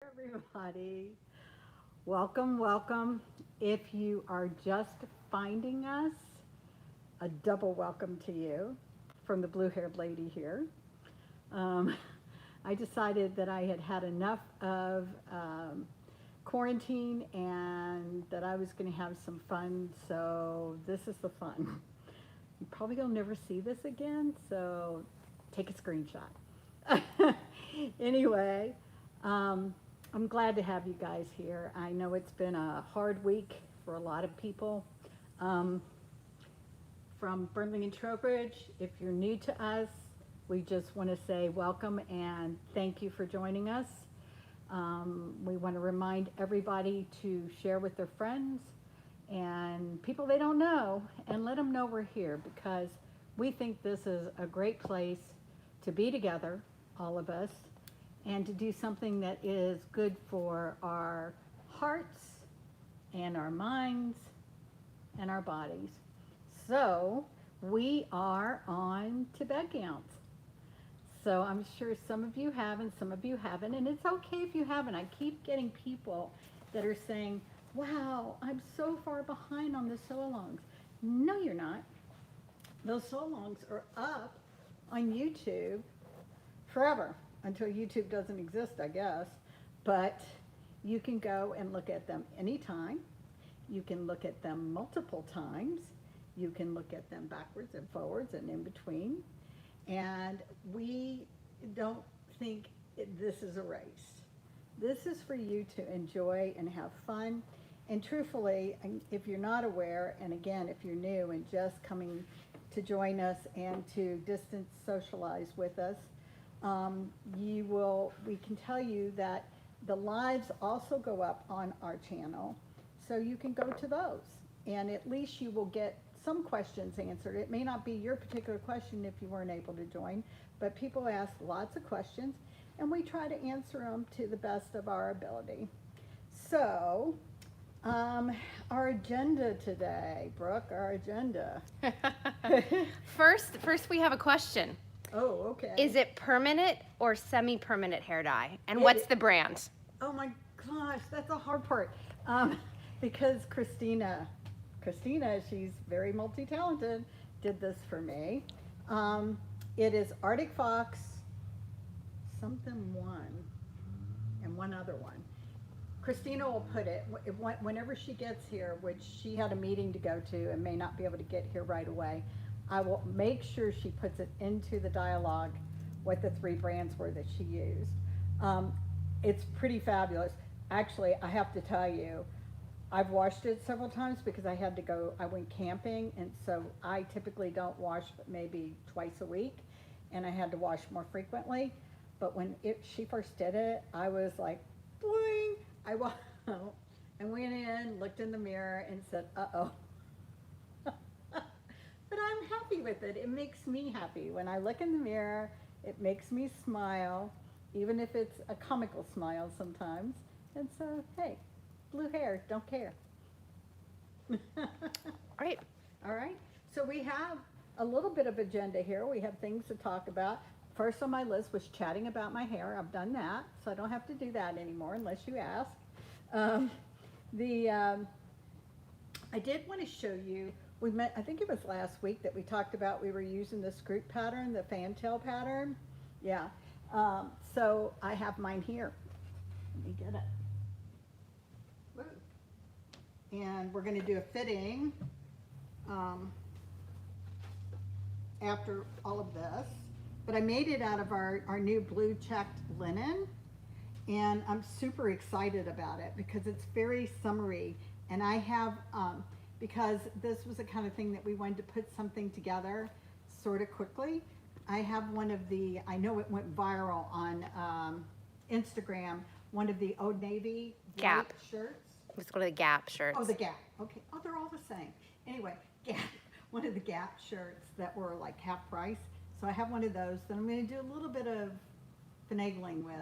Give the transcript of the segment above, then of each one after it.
Everybody. Welcome, welcome. If you are just finding us, a double welcome to you from the blue haired lady here. Um, I decided that I had had enough of quarantine and that I was going to have some fun, so this is the fun. You probably will never see this again, so take a screenshot. Anyway, um, I'm glad to have you guys here. I know it's been a hard week for a lot of people. Um, from Burlington Trowbridge, if you're new to us, we just want to say welcome and thank you for joining us. We want to remind everybody to share with their friends and people they don't know and let them know we're here because we think this is a great place to be together, all of us, and to do something that is good for our hearts and our minds and our bodies. So we are on to Bedgowns. So I'm sure some of you have and some of you haven't, and it's okay if you haven't. I keep getting people that are saying, wow, I'm so far behind on the sew-alongs. No, you're not. Those sew-alongs are up on YouTube forever until YouTube doesn't exist, I guess. But you can go and look at them anytime. You can look at them multiple times. You can look at them backwards and forwards and in between. And we don't think this is a race. This is for you to enjoy and have fun. And truthfully, if you're not aware, and again, if you're new and just coming to join us and to distance socialize with us, we can tell you that the lives also go up on our channel. So you can go to those and at least you will get some questions answered. It may not be your particular question if you weren't able to join, but people ask lots of questions and we try to answer them to the best of our ability. So, our agenda today, Brooke, our agenda. First we have a question. Oh, okay. Is it permanent or semi-permanent hair dye? And It what's i- the brand? Oh my gosh, that's a hard part. Because Christina, she's very multi-talented, did this for me. It is Arctic Fox, something one, and one other one. Christina will put it, whenever she gets here, which she had a meeting to go to and may not be able to get here right away, I will make sure she puts it into the dialogue what the three brands were that she used. It's pretty fabulous. Actually, I have to tell you, I've washed it several times because I went camping, and so I typically don't wash but maybe twice a week, and I had to wash more frequently. But when she first did it, I was like, boing! I went in, looked in the mirror, and said, uh-oh. But I'm happy with it. It makes me happy. When I look in the mirror, it makes me smile, even if it's a comical smile sometimes. And so, hey, blue hair, don't care. All right. All right. So we have a little bit of agenda here. We have things to talk about. First on my list was chatting about my hair. I've done that, so I don't have to do that anymore unless you ask. Um, I did want to show you, I think it was last week that we talked about we were using this group pattern, the fantail pattern. Yeah. So I have mine here. Let me get it. Woo. And we're going to do a fitting after all of this. But I made it out of our new blue checked linen. And I'm super excited about it because it's very summery. And I have, because this was the kind of thing that we wanted to put something together sort of quickly, I have one of the, I know it went viral on Instagram, one of the Old Navy Gap shirts. Let's go to the Gap shirts. Oh, the Gap. Okay. Oh, they're all the same. Anyway, Gap, one of the Gap shirts that were like half price. So I have one of those that I'm going to do a little bit of finagling with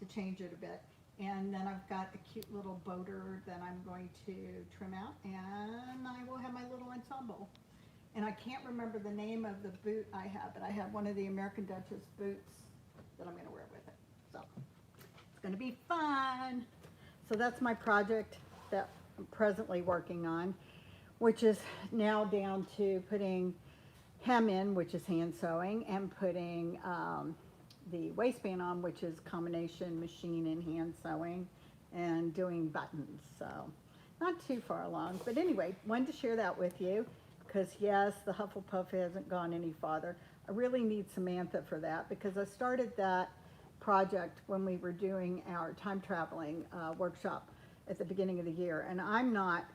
to change it a bit. And then I've got a cute little boater that I'm going to trim out, and I will have my little ensemble. And I can't remember the name of the boot I have, but I have one of the American Duchess boots that I'm going to wear with it. So it's going to be fun. So that's my project that I'm presently working on, which is now down to putting hem in, which is hand sewing, and putting the waistband on, which is combination machine and hand sewing, and doing buttons. So not too far along, but anyway, wanted to share that with you because yes, the Hufflepuff hasn't gone any farther. I really need Samantha for that because I started that project when we were doing our time traveling workshop at the beginning of the year, and I'm not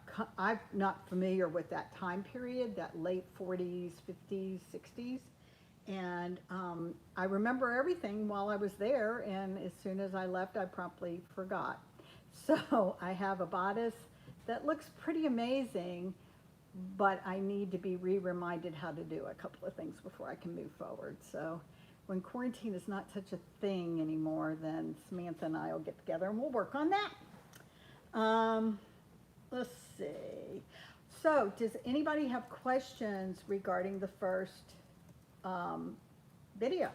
familiar with that time period, that late 40s, 50s, 60s, and I remember everything while I was there, and as soon as I left, I promptly forgot. So I have a bodice that looks pretty amazing, but I need to be reminded how to do a couple of things before I can move forward. So when quarantine is not such a thing anymore, then Samantha and I will get together and we'll work on that. Let's see. So does anybody have questions regarding the first video?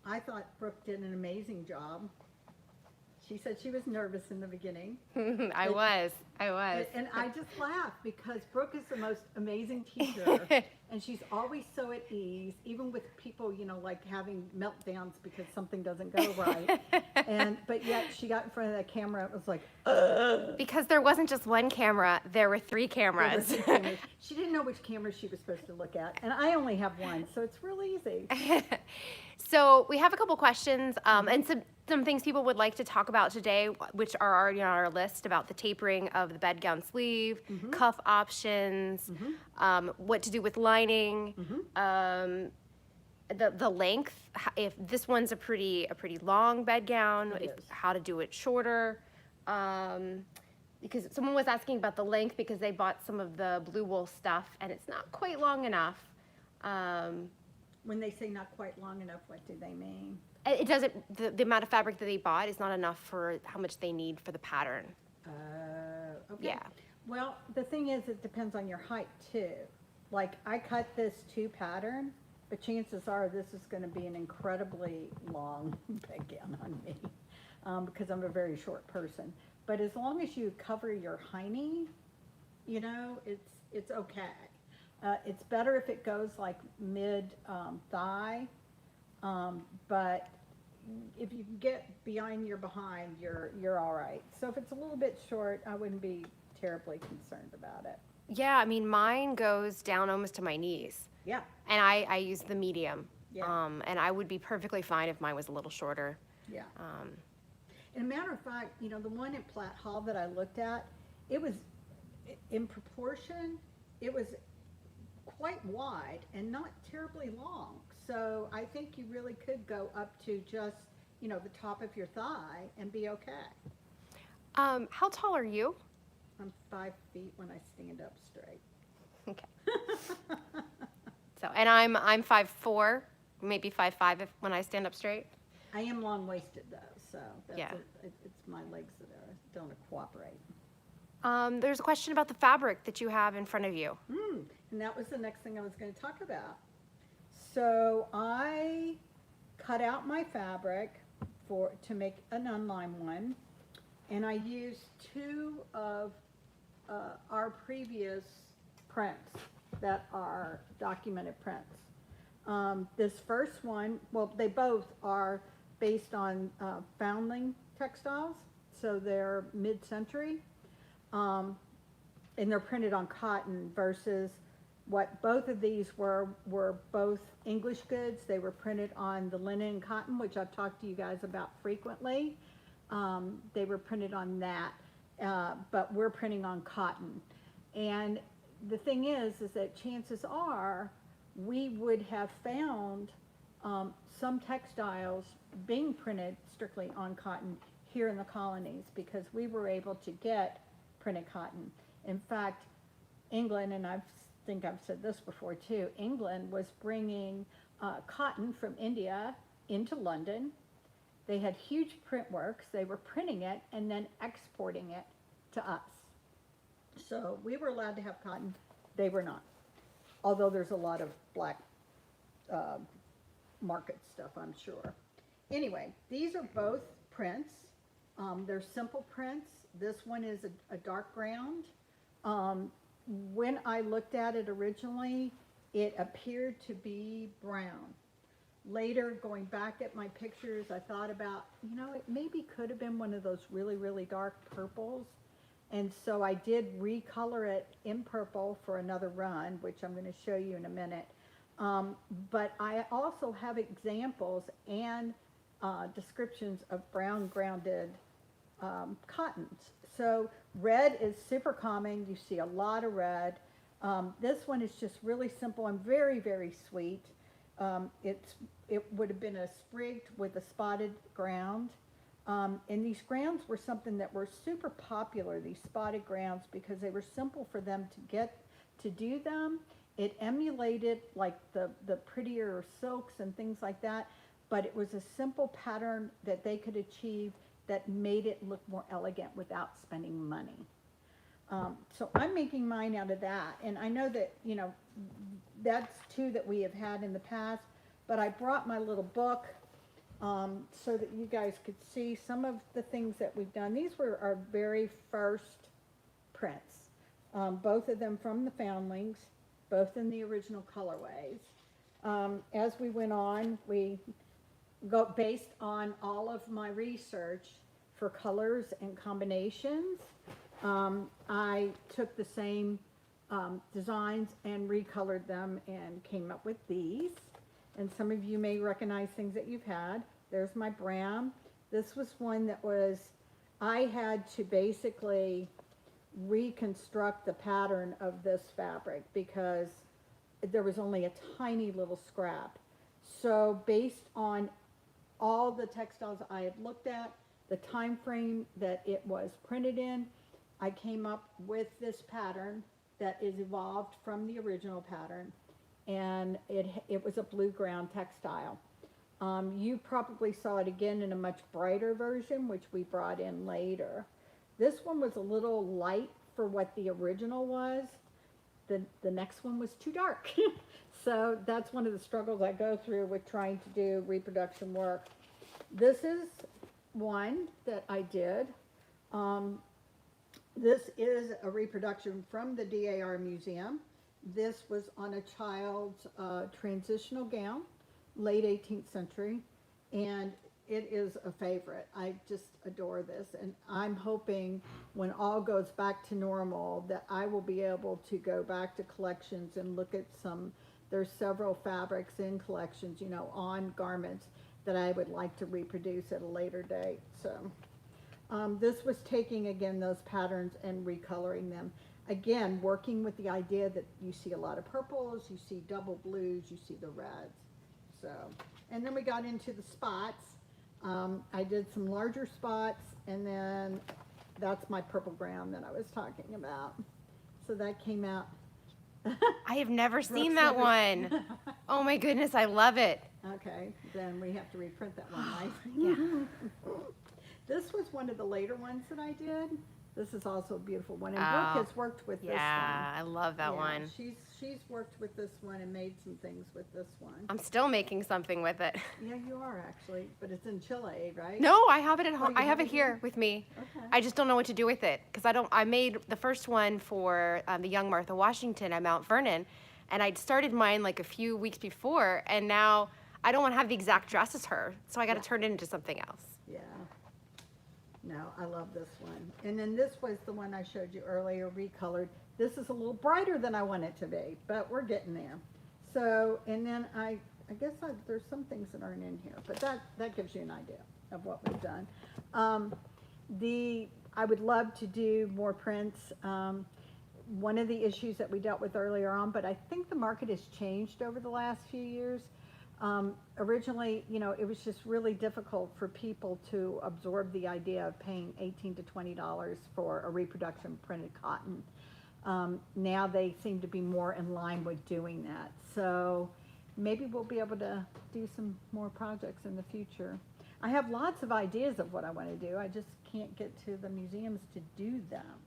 I thought Brooke did an amazing job. She said she was nervous in the beginning. I was. And I just laughed because Brooke is the most amazing teacher, and she's always so at ease, even with people, you know, like having meltdowns because something doesn't go right. But yet she got in front of the camera, it was like, Because there wasn't just one camera, there were 3 cameras. She didn't know which camera she was supposed to look at, and I only have one, so it's real easy. So we have a couple questions and some things people would like to talk about today, which are already on our list, about the tapering of the bedgown sleeve, cuff options, what to do with lining, the length. If this one's a pretty long bedgown, how to do it shorter. Because someone was asking about the length because they bought some of the blue wool stuff and it's not quite long enough. When they say not quite long enough, what do they mean? It doesn't, the amount of fabric that they bought is not enough for how much they need for the pattern. Okay. Yeah. Well, the thing is, it depends on your height too. Like I cut this 2 pattern, but chances are this is going to be an incredibly long bedgown on me because I'm a very short person. But as long as you cover your hiney, you know, it's okay. It's better if it goes like mid thigh, but if you get behind your behind, you're all right. So if it's a little bit short, I wouldn't be terribly concerned about it. Yeah, I mean, mine goes down almost to my knees. Yeah. And I use the medium. Yeah. And I would be perfectly fine if mine was a little shorter. Yeah. And a matter of fact, you know, the one at Platt Hall that I looked at, it was in proportion, it was quite wide and not terribly long. So I think you really could go up to just, you know, the top of your thigh and be okay. How tall are you? I'm 5 feet when I stand up straight. Okay. So, and I'm 5'4", maybe 5'5" when I stand up straight. I am long-waisted though, so that's Yeah. it's my legs that don't cooperate. There's a question about the fabric that you have in front of you. And that was the next thing I was going to talk about. So I cut out my fabric to make an unlined one, and I used 2 of our previous prints that are documented prints. This first one, well, they both are based on Foundling textiles, so they're mid-century, and they're printed on cotton versus what both of these were both English goods. They were printed on the linen and cotton, which I've talked to you guys about frequently. They were printed on that, but we're printing on cotton. And the thing is that chances are we would have found some textiles being printed strictly on cotton here in the colonies because we were able to get printed cotton. In fact, England, and I think I've said this before too, England was bringing cotton from India into London. They had huge print works. They were printing it and then exporting it to us. So we were allowed to have cotton. They were not. Although there's a lot of black market stuff, I'm sure. Anyway, these are both prints. They're simple prints. This one is a dark ground. When I looked at it originally, it appeared to be brown. Later, going back at my pictures, I thought about, it maybe could have been one of those really, really dark purples. And so I did recolor it in purple for another run, which I'm going to show you in a minute. But I also have examples and descriptions of brown grounded cottons. So red is super common. You see a lot of red. This one is just really simple and very, very sweet. It would have been a sprigged with a spotted ground. And these grounds were something that were super popular, these spotted grounds, because they were simple for them to get to do them. It emulated like the prettier silks and things like that, but it was a simple pattern that they could achieve that made it look more elegant without spending money. So I'm making mine out of that. And I know that, that's two that we have had in the past, but I brought my little book so that you guys could see some of the things that we've done. These were our very first prints, both of them from the Foundlings, both in the original colorways. As we went on, we got based on all of my research for colors and combinations. I took the same designs and recolored them and came up with these. And some of you may recognize things that you've had. There's my brown. This was one that I had to basically reconstruct the pattern of this fabric because there was only a tiny little scrap. So based on all the textiles I had looked at, the time frame that it was printed in, I came up with this pattern that is evolved from the original pattern, and it was a blue ground textile. You probably saw it again in a much brighter version, which we brought in later. This one was a little light for what the original was. The next one was too dark. So that's one of the struggles I go through with trying to do reproduction work. This is one that I did. This is a reproduction from the DAR Museum. This was on a child's transitional gown, late 18th century, and it is a favorite. I just adore this, and I'm hoping when all goes back to normal that I will be able to go back to collections and look at there's several fabrics in collections, on garments that I would like to reproduce at a later date. So this was taking, again, those patterns and recoloring them. Again, working with the idea that you see a lot of purples, you see double blues, you see the reds. So, and then we got into the spots. I did some larger spots, and then that's my purple ground that I was talking about. So that came out. I have never seen that one. Oh my goodness, I love it. Okay, then we have to reprint that one, right? Yeah. This was one of the later ones that I did. This is also a beautiful one. And Brooke has worked with this one. Yeah, I love that one. She's worked with this one and made some things with this one. I'm still making something with it. Yeah, you are actually, but it's in Chile, right? No, I have it at home. you I have have it it here here? with me. Okay. I just don't know what to do with it because I made the first one for the young Martha Washington at Mount Vernon, and I'd started mine like a few weeks before, and now I don't want to have the exact dress as her, so I got to turn it into something else. Yeah. No, I love this one. And then this was the one I showed you earlier, recolored. This is a little brighter than I want it to be, but we're getting there. So, and then I guess there's some things that aren't in here, but that gives you an idea of what we've done. I would love to do more prints. One of the issues that we dealt with earlier on, but I think the market has changed over the last few years. Originally, it was just really difficult for people to absorb the idea of paying $18 to $20 for a reproduction printed cotton. Now they seem to be more in line with doing that. So maybe we'll be able to do some more projects in the future. I have lots of ideas of what I want to do. I just can't get to the museums to do them.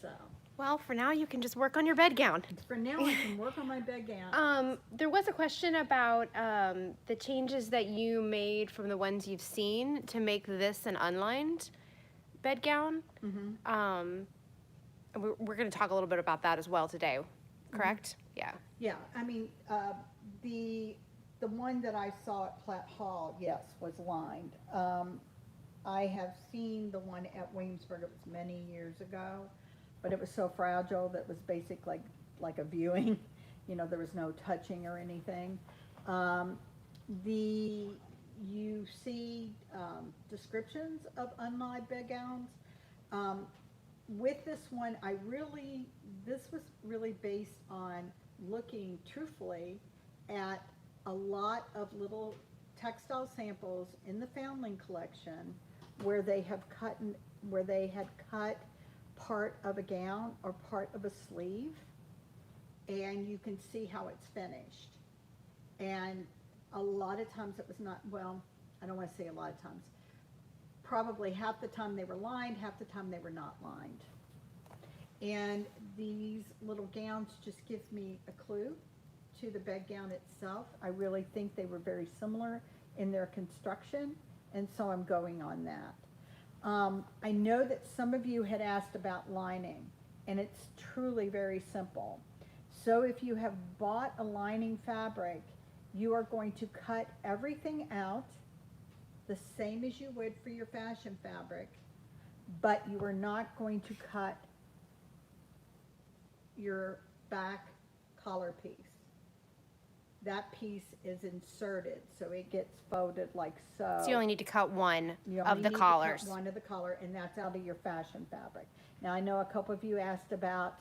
So Well, for now, you can just work on your bedgown. For now, I can work on my bedgown. There was a question about the changes that you made from the ones you've seen to make this an unlined bedgown. We're going to talk a little bit about that as well today, correct? Yeah. Yeah, I mean, the one that I saw at Platt Hall, yes, was lined. I have seen the one at Williamsburg, it was many years ago, but it was so fragile that it was basically like a viewing. You know, there was no touching or anything. You see descriptions of unlined bedgowns. With this one, this was really based on looking truthfully at a lot of little textile samples in the Foundling collection where they had cut part of a gown or part of a sleeve, and you can see how it's finished. And a lot of times it was not, well, I don't want to say a lot of times, probably half the time they were lined, half the time they were not lined. And these little gowns just gives me a clue to the bedgown itself. I really think they were very similar in their construction, and so I'm going on that. I know that some of you had asked about lining, and it's truly very simple. So if you have bought a lining fabric, you are going to cut everything out the same as you would for your fashion fabric, but you are not going to cut your back collar piece. That piece is inserted, so it gets folded like so. So you only need to cut one You of only the need to collars. cut one of the collar, and that's out of your fashion fabric. Now, I know a couple of you asked about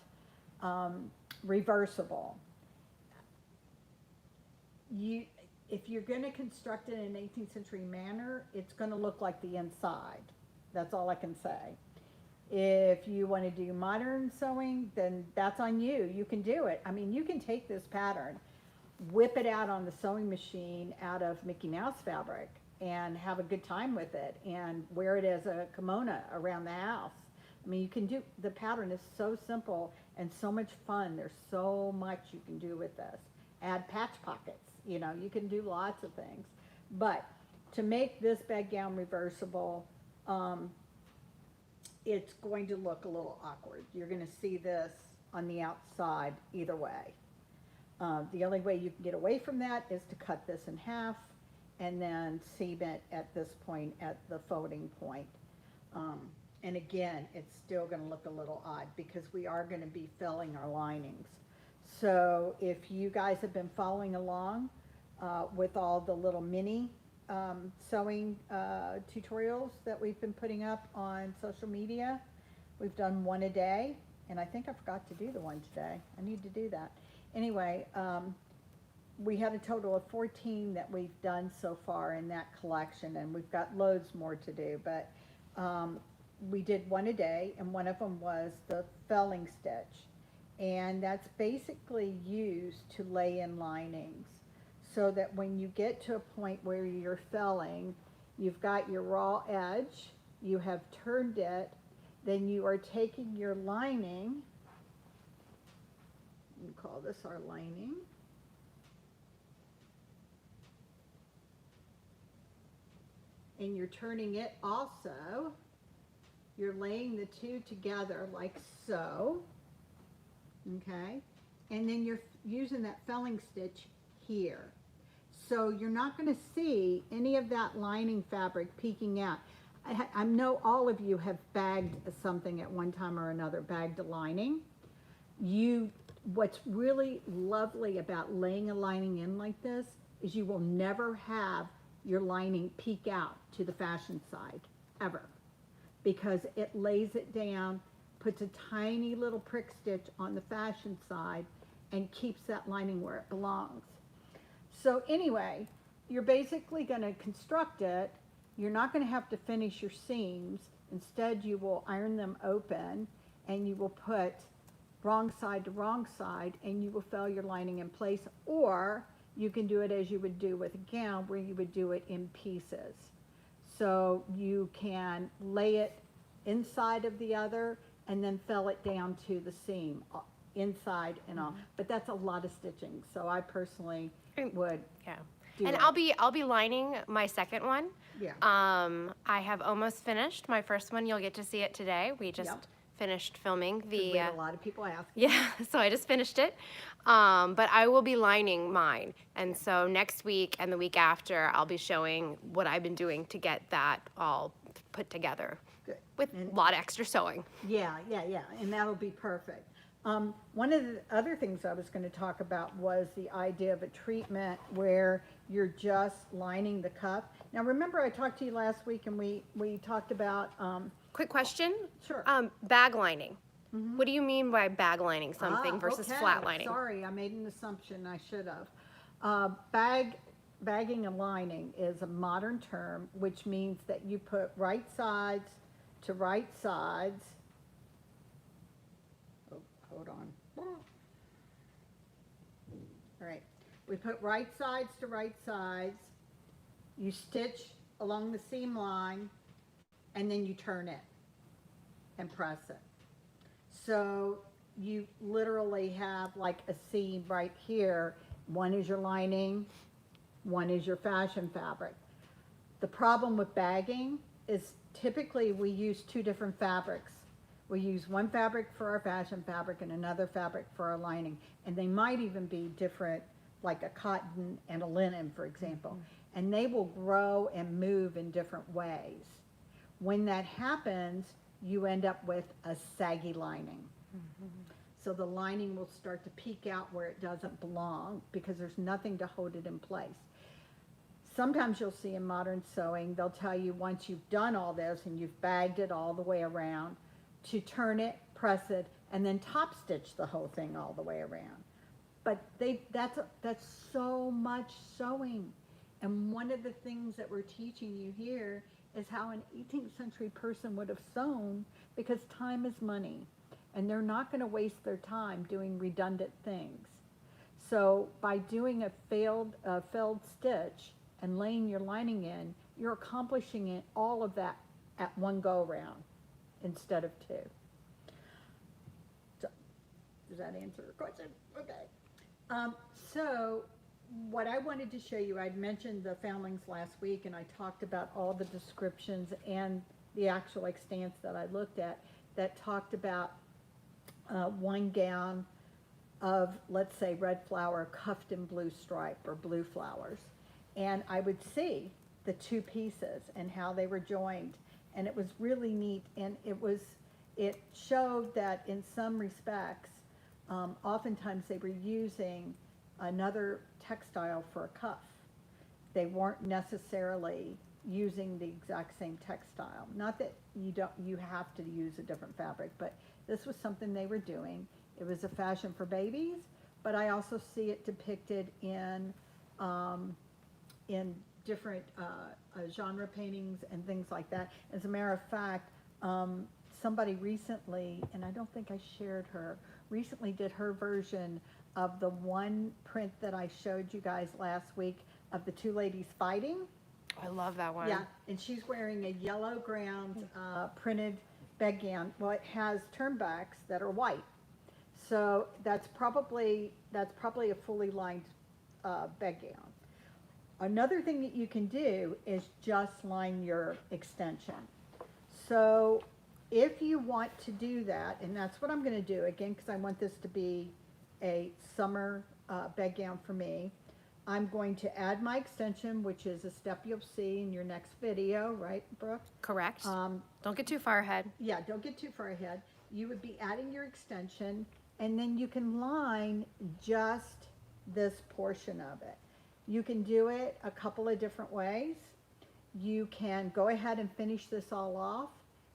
reversible. If you're going to construct it in an 18th century manner, it's going to look like the inside. That's all I can say. If you want to do modern sewing, then that's on you. You can do it. I mean, you can take this pattern, whip it out on the sewing machine out of Mickey Mouse fabric and have a good time with it and wear it as a kimono around the house. I mean, you can do, the pattern is so simple and so much fun. There's so much you can do with this. Add patch pockets, you know, you can do lots of things. But to make this bedgown reversible, it's going to look a little awkward. You're going to see this on the outside either way. The only way you can get away from that is to cut this in half and then seam it at this point at the folding point. And again, it's still going to look a little odd because we are going to be filling our linings. So if you guys have been following along with all the little mini sewing tutorials that we've been putting up on social media, we've done one a day, and I think I forgot to do the one today. I need to do that. Anyway, we had a total of 14 that we've done so far in that collection, and we've got loads more to do, but we did one a day, and one of them was the felling stitch, and that's basically used to lay in linings so that when you get to a point where you're felling, you've got your raw edge, you have turned it, then you are taking your lining, we call this our lining, and you're turning it also. You're laying the two together like so, okay? And then you're using that felling stitch here. So you're not going to see any of that lining fabric peeking out. I know all of you have bagged something at one time or another, bagged a lining. What's really lovely about laying a lining in like this is you will never have your lining peek out to the fashion side, ever. Because it lays it down, puts a tiny little prick stitch on the fashion side, and keeps that lining where it belongs. So anyway, you're basically going to construct it. You're not going to have to finish your seams. Instead, you will iron them open, and you will put wrong side to wrong side, and you will fill your lining in place. Or you can do it as you would do with a gown, where you would do it in pieces. So you can lay it inside of the other, and then fell it down to the seam, inside and all. But that's a lot of stitching, so I personally would Yeah. do And it. I'll be lining my second one. Yeah. I have almost finished my first one. You'll get to see it today. We just Yep. finished filming We the. had a lot of people ask. Yeah, so I just finished it. But I will be lining mine. And so next week and the week after, I'll be showing what I've been doing to get that all put together Good. with a lot of extra sewing. Yeah, and that'll be perfect. One of the other things I was going to talk about was the idea of a treatment where you're just lining the cuff. Now, remember I talked to you last week and we talked about, Quick question. Sure. Bag lining. What do you mean by bag lining something versus okay. flat lining? Sorry, I made an assumption I should have. Bagging and lining is a modern term, which means that you put right sides to right sides. Oh, hold on. All right. We put right sides to right sides. You stitch along the seam line, and then you turn it and press it. So you literally have like a seam right here. One is your lining, one is your fashion fabric. The problem with bagging is typically we use two different fabrics. We use one fabric for our fashion fabric and another fabric for our lining. And they might even be different, like a cotton and a linen, for example. And they will grow and move in different ways. When that happens, you end up with a saggy lining. So the lining will start to peek out where it doesn't belong because there's nothing to hold it in place. Sometimes you'll see in modern sewing, they'll tell you once you've done all this and you've bagged it all the way around, to turn it, press it, and then top stitch the whole thing all the way around. But that's so much sewing. And one of the things that we're teaching you here is how an 18th century person would have sewn, because time is money. And they're not going to waste their time doing redundant things. So by doing a failed stitch and laying your lining in, you're accomplishing it, all of that at one go round instead of two. So, does that answer your question? Okay. So what I wanted to show you, I'd mentioned the foundlings last week, and I talked about all the descriptions and the actual extants that I looked at that talked about one gown of, let's say, red flower cuffed in blue stripe or blue flowers. And I would see the two pieces and how they were joined. And it was really neat. And it showed that in some respects, oftentimes they were using another textile for a cuff. They weren't necessarily using the exact same textile. Not that you have to use a different fabric, but this was something they were doing. It was a fashion for babies, but I also see it depicted in different genre paintings and things like that. As a matter of fact, somebody recently, and I don't think I shared her, recently did her version of the one print that I showed you guys last week of the two ladies fighting. I love that one. Yeah, and she's wearing a yellow ground printed bedgown. Well, it has turnbacks that are white, so that's probably a fully lined bedgown. Another thing that you can do is just line your extension. So if you want to do that, and that's what I'm going to do again, because I want this to be a summer bedgown for me. I'm going to add my extension, which is a step you'll see in your next video, right, Brooke? Correct. Don't get too far ahead. Yeah, don't get too far ahead. You would be adding your extension, and then you can line just this portion of it. You can do it a couple of different ways. You can go ahead and finish this all off,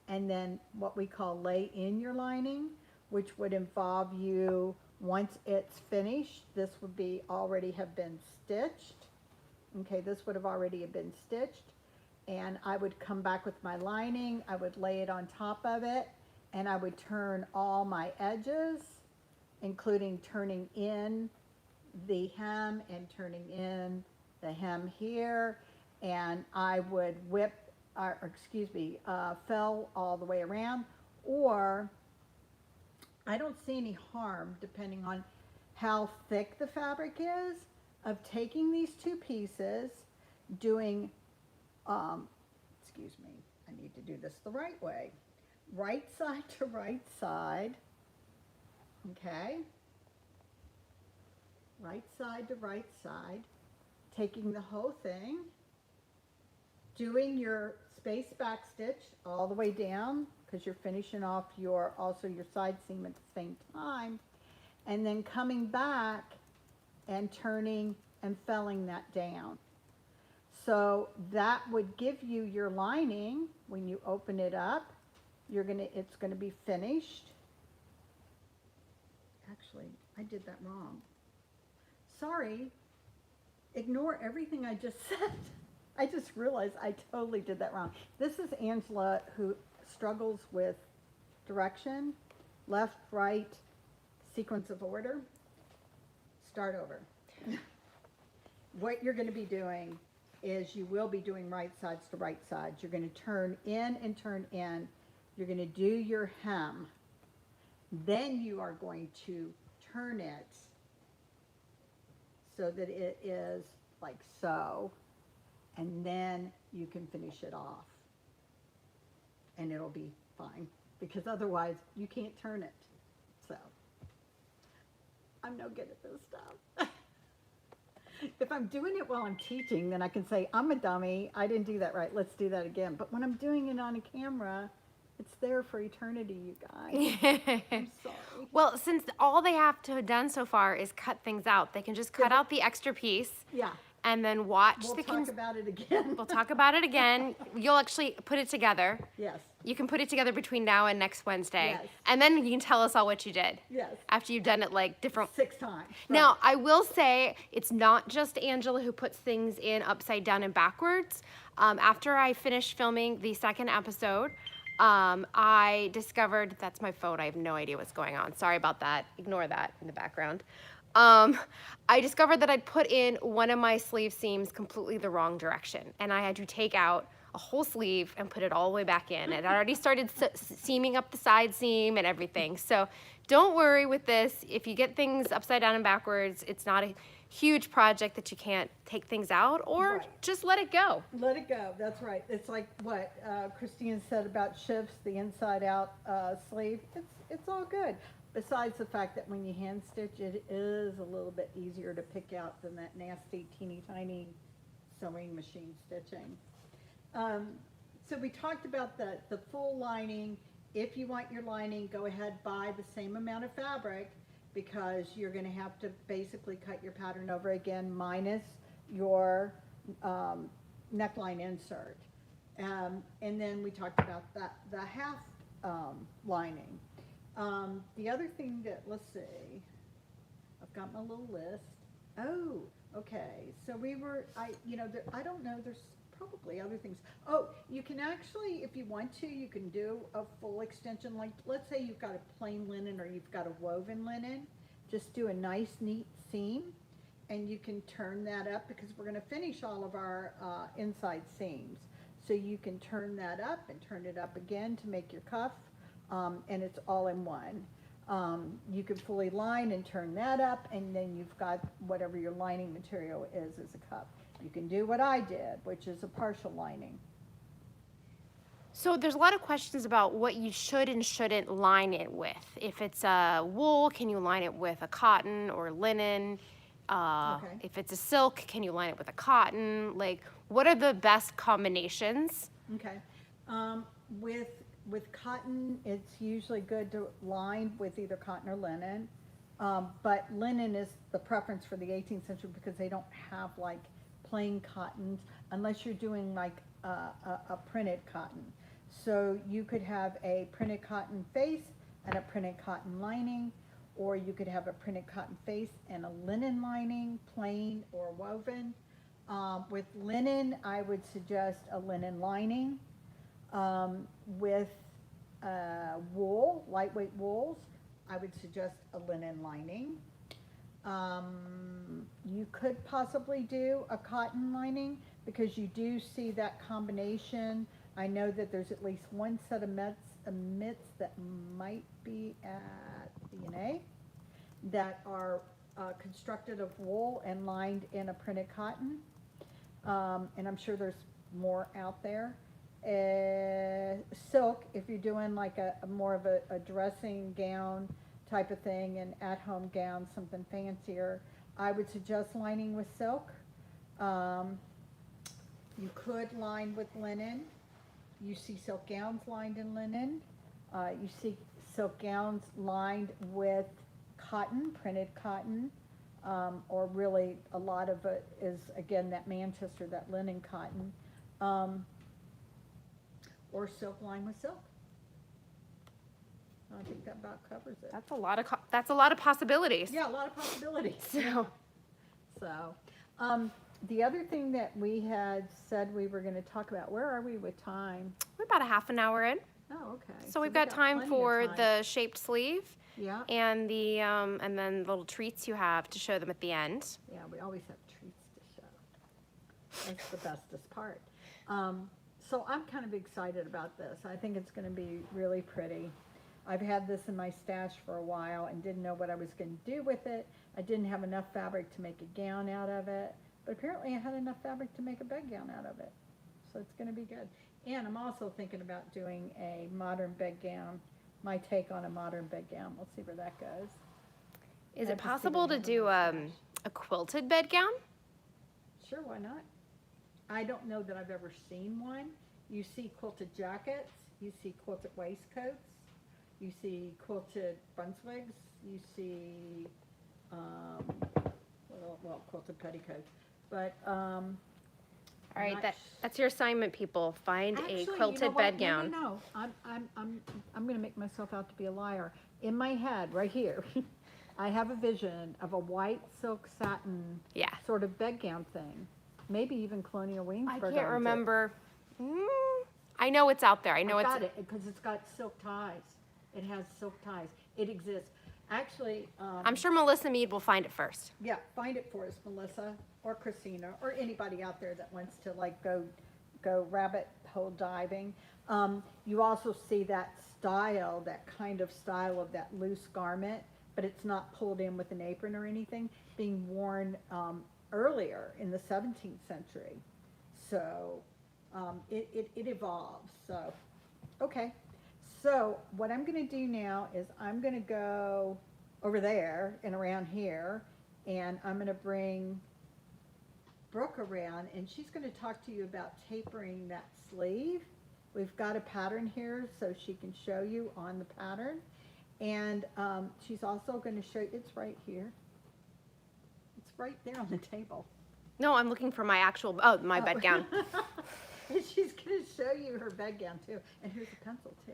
and then what we call lay in your lining, which would involve you, once it's finished, this would be already have been stitched. Okay, this would have already been stitched. And I would come back with my lining, I would lay it on top of it, and I would turn all my edges, including turning in the hem and turning in the hem here. And I would fell all the way around, or I don't see any harm, depending on how thick the fabric is, of taking these two pieces, doing, excuse me, I need to do this the right way. Right side to right side, okay? Right side to right side, taking the whole thing, doing your space back stitch all the way down, because you're finishing off also your side seam at the same time, and then coming back and turning and felling that down. So that would give you your lining when you open it up. It's gonna be finished. Actually, I did that wrong. Sorry, ignore everything I just said. I just realized I totally did that wrong. This is Angela, who struggles with direction, left, right, sequence of order. Start over. What you're going to be doing is you will be doing right sides to right sides. You're going to turn in and turn in. You're going to do your hem. Then you are going to turn it so that it is like so. And then you can finish it off. And it'll be fine. Because otherwise, you can't turn it. So, I'm no good at this stuff. If I'm doing it while I'm teaching, then I can say, I'm a dummy. I didn't do that right. Let's do that again. But when I'm doing it on a camera, it's there for eternity, you guys. I'm sorry. Well, since all they have to have done so far is cut things out, they can just cut out the extra piece. Yeah. And then watch We'll the talk about it again. We'll talk about it again. You'll actually put it together. Yes. You can put it together between now and next Wednesday. Yes. And then you can tell us all what you did. Yes. After you've done it like different 6 times. Now, I will say it's not just Angela who puts things in upside down and backwards. After I finished filming the second episode, I discovered, that's my phone, I have no idea what's going on. Sorry about that. Ignore that in the background. I discovered that I'd put in one of my sleeve seams completely the wrong direction, and I had to take out a whole sleeve and put it all the way back in. And I already started seaming up the side seam and everything. So don't worry with this. If you get things upside down and backwards, it's not a huge project that you can't take things out, or just let it go. Let it go. That's right. It's like what Christine said about shifts, the inside out sleeve. It's all good. Besides the fact that when you hand stitch, it is a little bit easier to pick out than that nasty, teeny tiny sewing machine stitching. So we talked about the full lining. If you want your lining, go ahead, buy the same amount of fabric, because you're going to have to basically cut your pattern over again minus your neckline insert. And then we talked about the half lining. The other thing that, let's see, I've got my little list. Oh, okay. So I don't know, there's probably other things. Oh, you can actually, if you want to, you can do a full extension. Like, let's say you've got a plain linen or you've got a woven linen. Just do a nice, neat seam, and you can turn that up, because we're going to finish all of our inside seams. So you can turn that up and turn it up again to make your cuff. And it's all in one. You can fully line and turn that up, and then you've got whatever your lining material is as a cuff. You can do what I did, which is a partial lining. So there's a lot of questions about what you should and shouldn't line it with. If it's a wool, can you line it with a cotton or linen? If it's a silk, can you line it with a cotton? Like, what are the best combinations? Okay. With cotton, it's usually good to line with either cotton or linen. But linen is the preference for the 18th century, because they don't have like plain cottons unless you're doing like a printed cotton. So you could have a printed cotton face and a printed cotton lining, or you could have a printed cotton face and a linen lining, plain or woven. With linen, I would suggest a linen lining. With wool, lightweight wools, I would suggest a linen lining. You could possibly do a cotton lining, because you do see that combination. I know that there's at least one set of mitts that might be at B&A that are constructed of wool and lined in a printed cotton. And I'm sure there's more out there. Silk, if you're doing like a more of a dressing gown type of thing, an at-home gown, something fancier, I would suggest lining with silk. You could line with linen. You see silk gowns lined in linen. You see silk gowns lined with cotton, printed cotton, or really a lot of it is, again, that Manchester, that linen cotton, or silk lined with silk. I think that about covers it. That's a lot of possibilities. Yeah, a lot of possibilities. So, The other thing that we had said we were going to talk about, where are we with time? we're about a half an hour in. Oh, okay. So we've got time plenty of for time. the shaped sleeve Yeah, and and then little treats you have to show them at the end. yeah, we always have treats to show. That's the bestest part. So I'm kind of excited about this. I think it's going to be really pretty. I've had this in my stash for a while and didn't know what I was going to do with it. I didn't have enough fabric to make a gown out of it, but apparently I had enough fabric to make a bedgown out of it. So it's going to be good. And I'm also thinking about doing a modern bedgown, my take on a modern bedgown. We'll see where that goes. Is I it have to see possible what I to have in do my stash. a quilted bedgown? Sure, why not? I don't know that I've ever seen one. You see quilted jackets, you see quilted waistcoats, you see quilted Brunswicks, you see, well, quilted petticoats. But, All right, not that's your assignment, people. Find actually, a quilted you know what? bedgown. No. I'm going to make myself out to be a liar. In my head, right here, I have a vision of a white silk satin Yeah. sort of bedgown thing. Maybe even Colonial I Williamsburg. can't owns it. remember. I know it's out there. I know I it's. got it because it's got silk ties. It has silk ties. It exists. Actually, I'm sure Melissa Mead will find it first. yeah, find it for us, Melissa or Christina or anybody out there that wants to like go rabbit hole diving. You also see that style, that kind of style of that loose garment, but it's not pulled in with an apron or anything, being worn earlier in the 17th century. So it evolves. So, okay. So what I'm going to do now is I'm going to go over there and around here, and I'm going to bring Brooke around, and she's going to talk to you about tapering that sleeve. We've got a pattern here so she can show you on the pattern. And she's also going to show you, it's right here. It's right there on the table. No, I'm looking for my my bedgown. And she's going to show you her bedgown too. And here's a pencil too.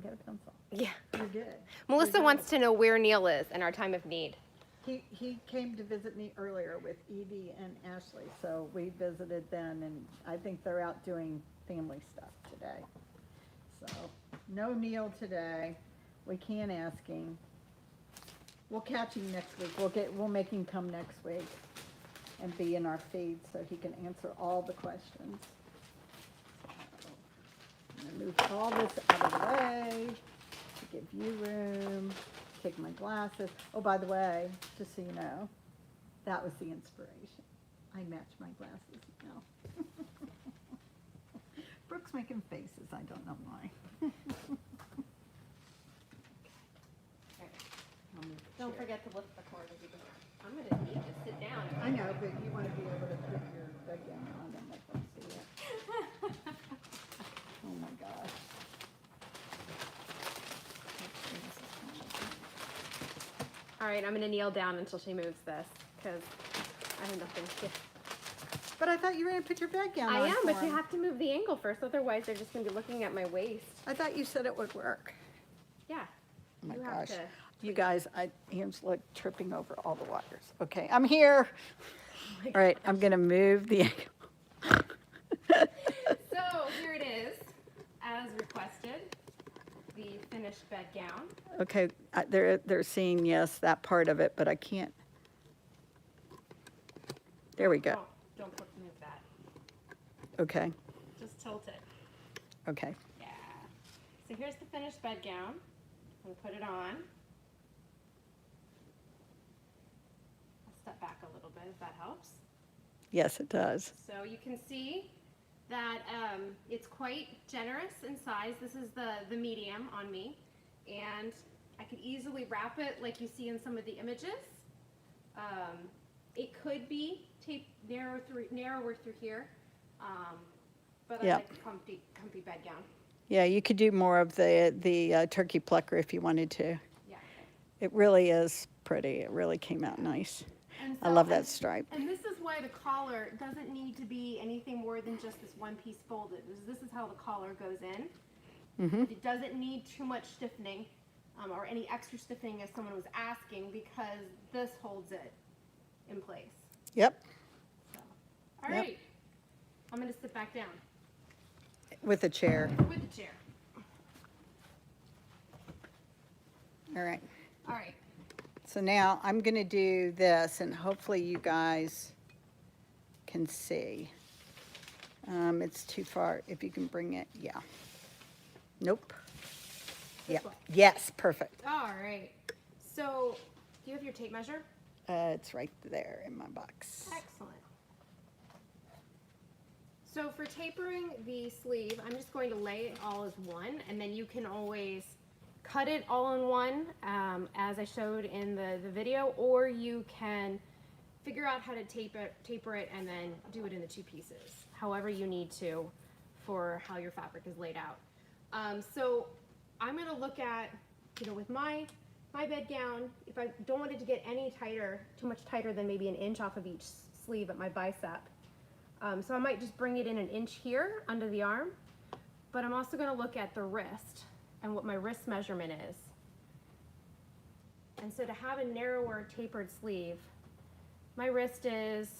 Get a pencil. Yeah. You're good. Melissa You're wants good. to know where Neil is in our time of need. He came to visit me earlier with Evie and Ashley, so we visited then, and I think they're out doing family stuff today. So, no Neil today. We can't ask him. We'll catch him next week. We'll make him come next week and be in our feed so he can answer all the questions. I'm gonna move all this out of the way to give you room. Take my glasses. Oh, by the way, just so you know, that was the inspiration. I match my glasses now. Brooke's making faces. I don't know why. I'll move the Don't chair. forget to lift the cord as you go. I'm gonna need to sit down. I know, but you want to be able to put your bedgown on and let them see it. Oh my gosh. All right, I'm gonna kneel down until she moves this because I have nothing to. But I thought you were going to put your bedgown on. I am, but for you 'em. have to move the angle first. Otherwise, they're just gonna be looking at my waist. I thought you said it would work. Yeah. Oh my You have gosh. to- You guys, Ian's like tripping over all the wires. Okay, I'm here. All right, I'm gonna move the ankle. So here it is, as requested, the finished bedgown. Okay, they're seeing, yes, that part of it, but I can't. There we go. Don't move that. Okay, Just tilt it. okay. Yeah. So here's the finished bedgown. I'm gonna put it on. I'll step back a little bit if that helps. Yes, it does. So you can see that it's quite generous in size. This is the medium on me, and I could easily wrap it like you see in some of the images. It could be narrower through here, but I like the comfy bedgown. Yeah, you could do more of the turkey plucker if you wanted to. Yeah. It really is pretty. It really came out nice. And I love that stripe. And this is why the collar doesn't need to be anything more than just this one piece folded. This is how the collar goes in. Mm-hmm. It doesn't need too much stiffening or any extra stiffening, as someone was asking, because this holds it in place. Yep. So, all right. I'm going to sit back down. With a chair. With the chair. All right. All right. So now I'm going to do this, and hopefully you guys can see. It's too far. If you can bring it, yeah. Nope. Yeah. Yes, perfect. All right. So, do you have your tape measure? It's right there in my box. Excellent. So for tapering the sleeve, I'm just going to lay it all as one, and then you can always cut it all in one, as I showed in the video, or you can figure out how to taper it, and then do it in the two pieces, however you need to for how your fabric is laid out. So I'm going to look at, with my bedgown, if I don't want it to get any tighter, too much tighter than maybe an inch off of each sleeve at my bicep. So I might just bring it in an inch here under the arm, but I'm also going to look at the wrist and what my wrist measurement is. And so to have a narrower tapered sleeve, my wrist is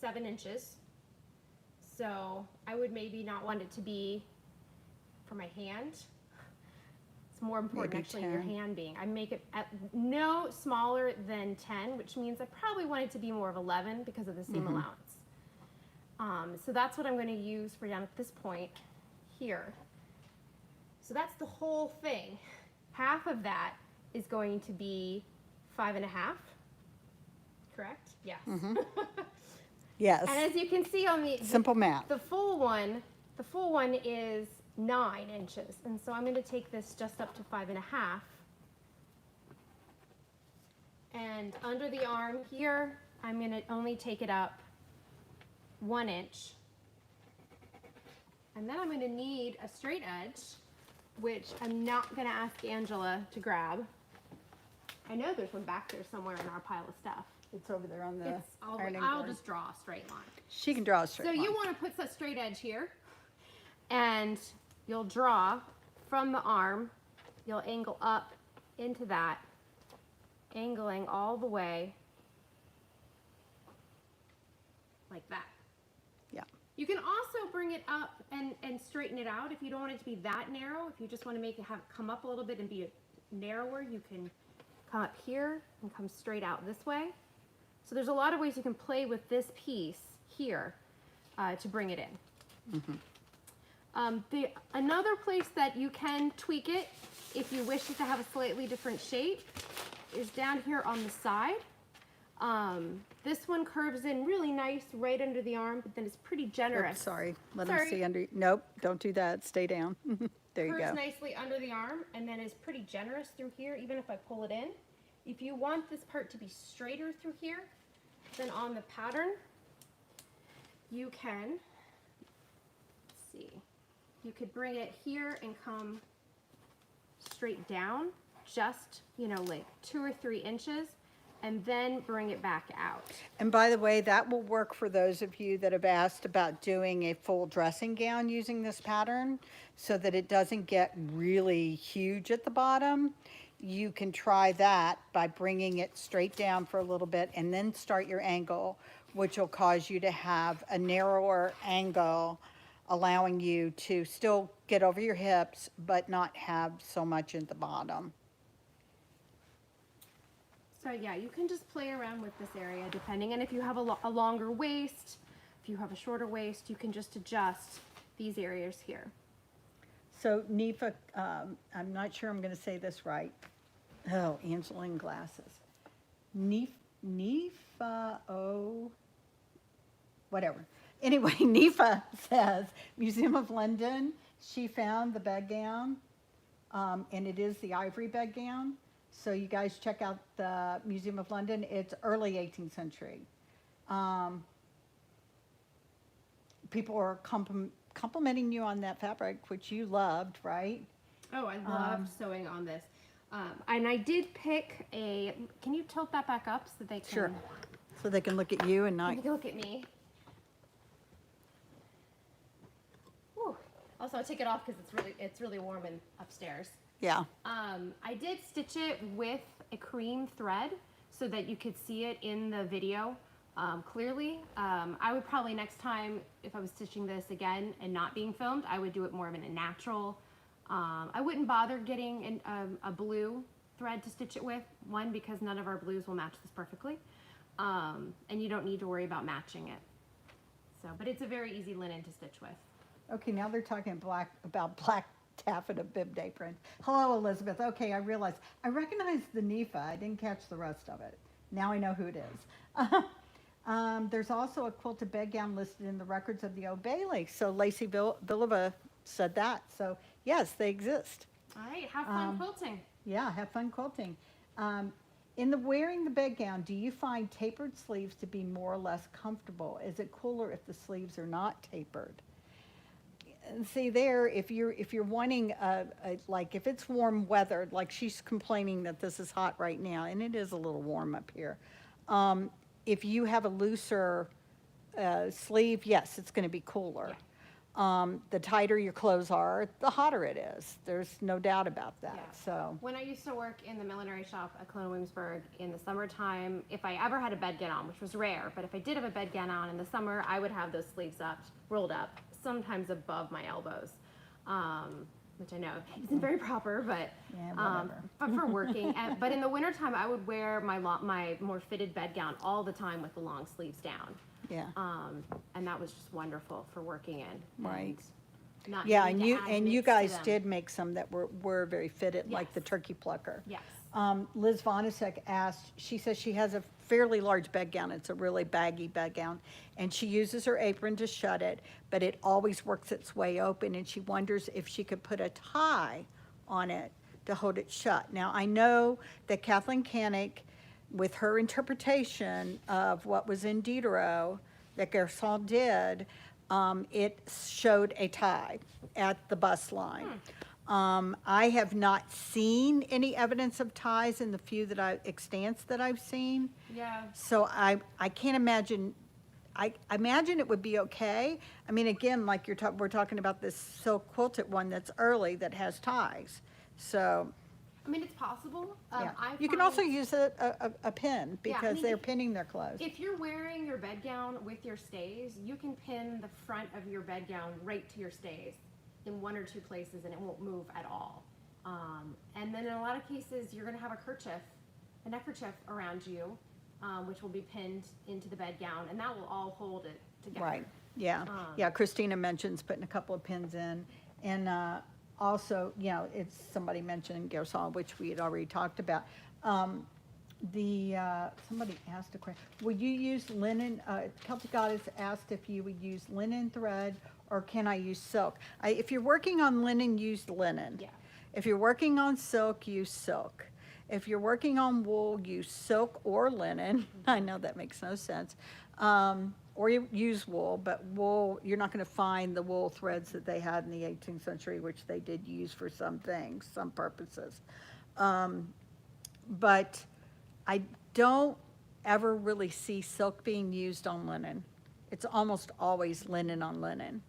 7 inches. So I would maybe not want it to be for my hand. It's more important Maybe actually 10. your hand being. I make it at no smaller than 10, which means I probably want it to be more of 11 because of the seam allowance. So that's what I'm going to use for down at this point here. So that's the whole thing. Half of that is going to be 5.5. Correct? Yes. Yes. And as you can see on Simple math. the full one is 9 inches, and so I'm going to take this just up to 5.5, and under the arm here I'm going to only take it up 1 inch, and then I'm going to need a straight edge, which I'm not going to ask Angela to grab. I know there's one back there somewhere in our pile of stuff. It's over there on the ironing I'll board. just draw a straight line. She can draw a straight line. So you want to put that straight edge here, and you'll draw from the arm, you'll angle up into that, angling all the way like that. Yeah. You can also bring it up and straighten it out if you don't want it to be that narrow. If you just want to make it come up a little bit and be narrower, you can come up here and come straight out this way. So there's a lot of ways you can play with this piece here to bring it in. Another place that you can tweak it, if you wish it to have a slightly different shape, is down here on the side. This one curves in really nice right under the arm, but then it's pretty generous. Oops, sorry. Let them see under. Nope, don't do that. Stay down. There you Curves go. nicely under the arm, and then is pretty generous through here, even if I pull it in. If you want this part to be straighter through here, then on the pattern, you can, let's see, you could bring it here and come straight down, just, like 2 or 3 inches, and then bring it back out. And by the way, that will work for those of you that have asked about doing a full dressing gown using this pattern so that it doesn't get really huge at the bottom. You can try that by bringing it straight down for a little bit and then start your angle, which will cause you to have a narrower angle, allowing you to still get over your hips, but not have so much at the bottom. So yeah, you can just play around with this area depending, and if you have a longer waist, if you have a shorter waist, you can just adjust these areas here. So NEFA, I'm not sure I'm going to say this right. Oh, Angela in glasses. NEFA, oh, whatever. Anyway, NEFA says, Museum of London, she found the bedgown, and it is the ivory bedgown. So you guys check out the Museum of London. It's early 18th century. People are complimenting you on that fabric, which you loved, right? Oh, I loved sewing on this. And I did pick a, can you tilt that back up so they can? Sure. So they can look at you and not. You can look at me. Whew. Also, I'll take it off because it's really warm in upstairs. Yeah. I did stitch it with a cream thread so that you could see it in the video clearly. I would probably next time, if I was stitching this again and not being filmed, I would do it more of in a natural. I wouldn't bother getting a blue thread to stitch it with, one, because none of our blues will match this perfectly, and you don't need to worry about matching it. So, but it's a very easy linen to stitch with. Okay, now they're talking about black taffeta bibbed apron. Hello, Elizabeth. Okay, I realized. I recognize the NEFA. I didn't catch the rest of it. Now I know who it is. There's also a quilted bedgown listed in the records of the Old Bailey. So Lacey Vilova said that. So yes, they exist. All right, have fun quilting. Yeah, have fun quilting. In the wearing the bedgown, do you find tapered sleeves to be more or less comfortable? Is it cooler if the sleeves are not tapered? And see there, if you're wanting like if it's warm weather, like she's complaining that this is hot right now, and it is a little warm up here. If you have a looser sleeve, yes, it's going to be cooler. Yeah. The tighter your clothes are, the hotter it is. There's no doubt about that. Yeah. So when I used to work in the millinery shop at Cologne Williamsburg in the summertime, if I ever had a bedgown on, which was rare, but if I did have a bedgown on in the summer, I would have those sleeves rolled up, sometimes above my elbows, which I know isn't very proper, but but for working. But in the wintertime, I would wear my more fitted bedgown all the time with the long sleeves down. yeah, And that was just wonderful for working in. right. Not Yeah, having and to you add bits to guys them. did make some that were very fitted, like the Yes. turkey plucker. Yes. Liz Vonasek asked, she says she has a fairly large bedgown. It's a really baggy bedgown, and she uses her apron to shut it, but it always works its way open, and she wonders if she could put a tie on it to hold it shut. Now, I know that Kathleen Canick, with her interpretation of what was in Diderot that Gerson did, it showed a tie at the bust line. I have not seen any evidence of ties in the few extants that I've seen. Yeah. So I can't imagine, I imagine it would be okay. I mean, again, like we're talking about this silk quilted one that's early that has ties. So, I mean, it's possible. yeah. I You can find- also use a pin Yeah, I because mean, they're pinning their clothes. If you're wearing your bedgown with your stays, you can pin the front of your bedgown right to your stays in one or two places, and it won't move at all. And then in a lot of cases, you're going to have a neckerchief around you, which will be pinned into the bedgown, and that will all hold it together. Right, yeah. Yeah, Christina mentions putting a couple of pins in. And also, you know, it's somebody mentioned Gerson, which we had already talked about. Somebody asked a question. Would you use linen? Celtic Goddess asked if you would use linen thread or can I use silk? If you're working on linen, use linen. Yeah. If you're working on silk, use silk. If you're working on wool, use silk or linen. I know that makes no sense. Or you use wool, but wool, you're not going to find the wool threads that they had in the 18th century, which they did use for some things, some purposes. But I don't ever really see silk being used on linen. It's almost always linen on linen.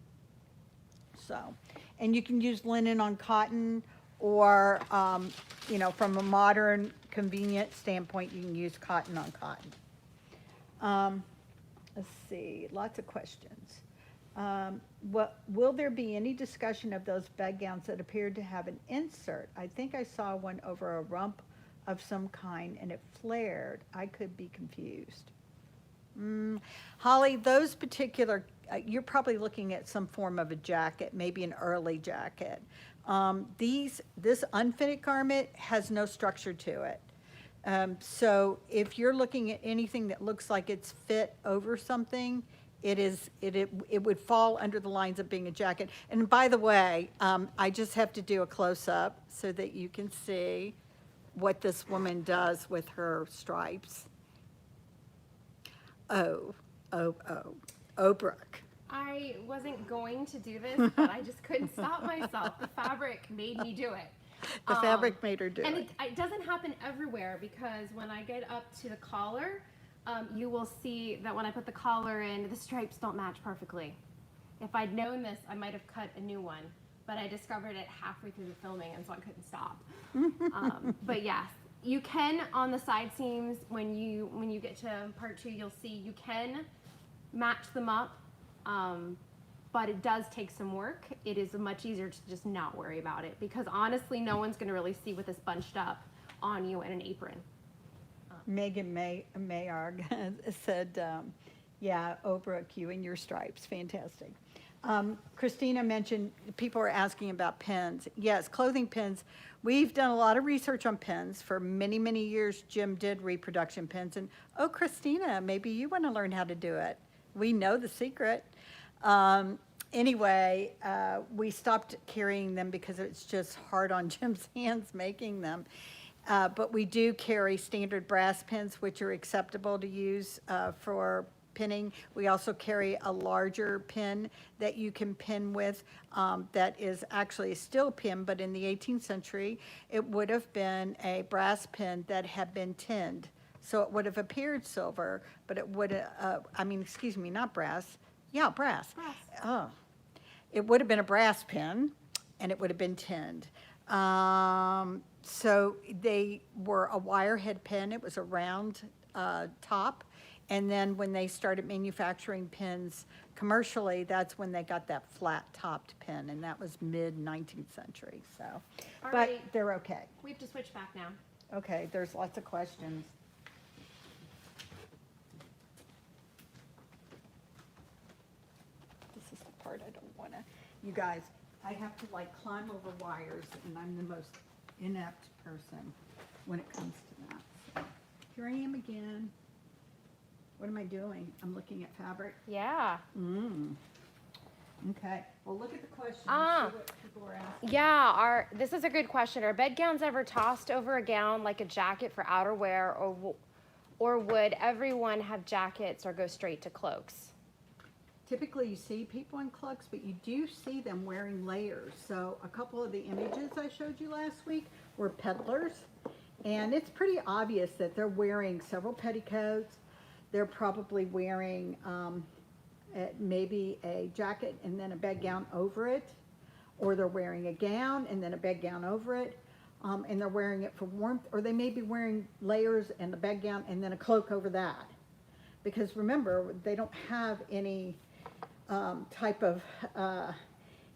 So, and you can use linen on cotton, or, you know, from a modern convenient standpoint, you can use cotton on cotton. Let's see, lots of questions. Will there be any discussion of those bedgowns that appeared to have an insert? I think I saw one over a rump of some kind and it flared. I could be confused. Holly, those particular, you're probably looking at some form of a jacket, maybe an early jacket. This unfitted garment has no structure to it. So if you're looking at anything that looks like it's fit over something, it would fall under the lines of being a jacket. And by the way, I just have to do a close-up so that you can see what this woman does with her stripes. Oh, Brooke. I wasn't going to do this, but I just couldn't stop myself. The fabric made me do it. The fabric made her do and it. it doesn't happen everywhere, because when I get up to the collar, you will see that when I put the collar in, the stripes don't match perfectly. If I'd known this, I might have cut a new one, but I discovered it halfway through the filming, and so I couldn't stop. But yes, you can, on the side seams, when you get to part 2, you'll see you can match them up. But it does take some work. It is much easier to just not worry about it, because honestly, no one's going to really see what this bunched up on you in an apron. Megan Mayarg said, yeah, Brooke, you and your stripes, fantastic. Christina mentioned people are asking about pins. Yes, clothing pins. We've done a lot of research on pins for many, many years. Jim did reproduction pins, and Christina, maybe you want to learn how to do it. We know the secret. Anyway, we stopped carrying them because it's just hard on Jim's hands making them. But we do carry standard brass pins, which are acceptable to use for pinning. We also carry a larger pin that you can pin with that is actually a steel pin, but in the 18th century, it would have been a brass pin that had been tinned. So it would have appeared silver, but it would excuse me, not brass. Yeah, brass. Oh, it would have been a brass pin, and it would have been tinned. So they were a wire head pin. It was a round top. And then when they started manufacturing pins commercially, that's when they got that flat topped pin, and that was mid 19th century. So, All but right. they're okay. We have to switch back now. Okay, there's lots of questions. This is the part I don't want to, you guys, I have to like climb over wires, and I'm the most inept person when it comes to that. So, here I am again. What am I doing? I'm looking at fabric. Yeah. Okay. Well, look at the question. See what people are asking. Yeah. This is a good question. Are bedgowns ever tossed over a gown like a jacket for outerwear, or would everyone have jackets or go straight to cloaks? Typically, you see people in cloaks, but you do see them wearing layers. So a couple of the images I showed you last week were peddlers, and it's pretty obvious that they're wearing several petticoats. They're probably wearing maybe a jacket and then a bedgown over it, or they're wearing a gown and then a bedgown over it, and they're wearing it for warmth, or they may be wearing layers and the bedgown and then a cloak over that. Because remember, they don't have any type of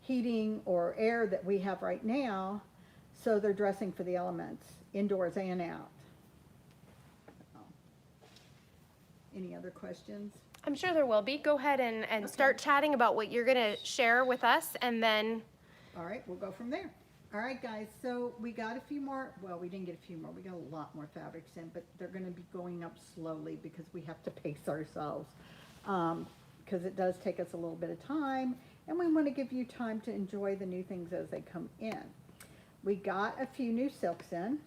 heating or air that we have right now, so they're dressing for the elements, indoors and out. Any other questions? I'm sure there will be. Go ahead and start chatting about what you're going to share with us, and then... All right, we'll go from there. All right, guys, so we got a few more. Well, we didn't get a few more. We got a lot more fabrics in, but they're going to be going up slowly because we have to pace ourselves. Because it does take us a little bit of time, and we want to give you time to enjoy the new things as they come in. We got a few new silks in.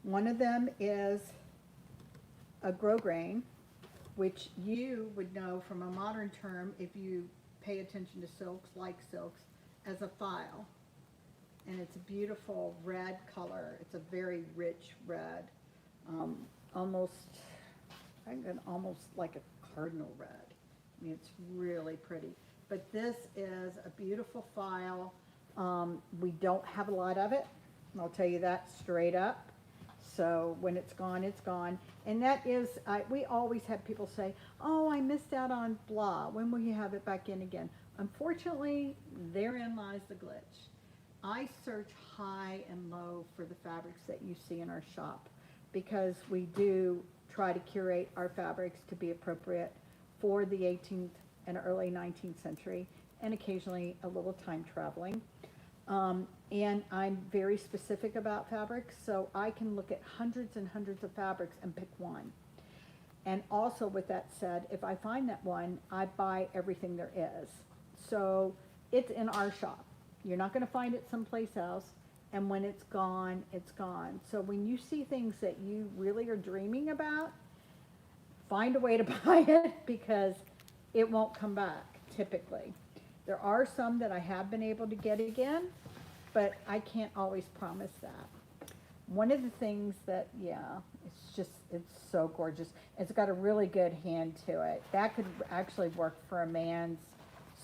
One of them is a grosgrain, which you would know from a modern term if you pay attention to silks, like silks, as a file. And it's a beautiful red color. It's a very rich red, almost like a cardinal red. I mean, it's really pretty. But this is a beautiful file. We don't have a lot of it. I'll tell you that straight up. So when it's gone, it's gone. And that is, we always have people say, oh, I missed out on blah. When will you have it back in again? Unfortunately, therein lies the glitch. I search high and low for the fabrics that you see in our shop, because we do try to curate our fabrics to be appropriate for the 18th and early 19th century, and occasionally a little time traveling. And I'm very specific about fabrics, so I can look at hundreds and hundreds of fabrics and pick one. And also with that said, if I find that one, I buy everything there is. So it's in our shop. You're not gonna find it someplace else. And when it's gone, it's gone. So when you see things that you really are dreaming about, find a way to buy it because it won't come back typically. There are some that I have been able to get again, but I can't always promise that. One of the things that, yeah, it's so gorgeous. It's got a really good hand to it. That could actually work for a man's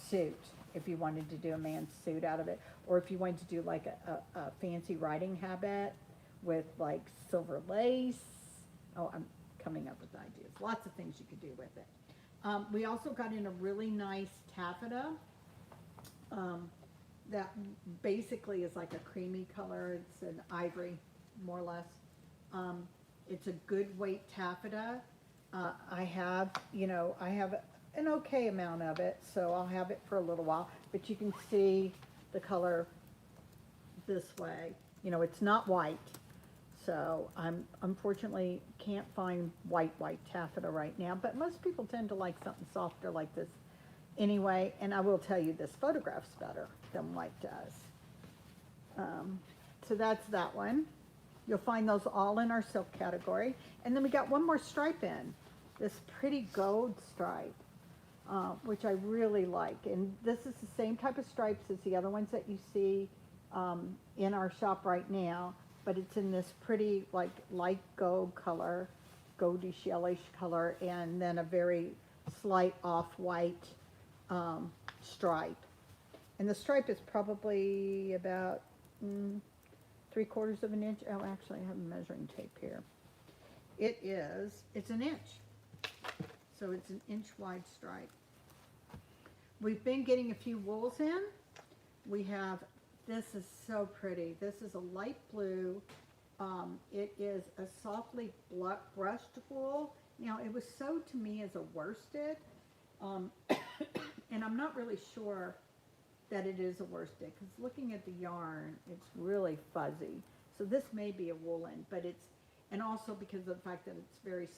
suit if you wanted to do a man's suit out of it. Or if you wanted to do like a fancy riding habit with like silver lace. Oh, I'm coming up with ideas. Lots of things you could do with it. We also got in a really nice taffeta that basically is like a creamy color. It's an ivory, more or less. It's a good weight taffeta. I have an okay amount of it, so I'll have it for a little while. But you can see the color this way. You know, it's not white. So I'm unfortunately can't find white taffeta right now, but most people tend to like something softer like this anyway, and I will tell you this photograph's better than white does. So that's that one. You'll find those all in our silk category. And then we got one more stripe in, this pretty gold stripe, which I really like. And this is the same type of stripes as the other ones that you see in our shop right now, but it's in this pretty like light gold color, goldish yellowish color, and then a very slight off-white stripe. And the stripe is probably about 3/4 of an inch. Oh, actually, I have a measuring tape here. It's an inch. So it's an inch wide stripe. We've been getting a few wools in. We have, this is so pretty. This is a light blue. It is a softly brushed wool. Now, it was sewed to me as a worsted. And I'm not really sure that it is a worsted, because looking at the yarn, it's really fuzzy. So this may be a woolen, but it's, and also because of the fact that it's very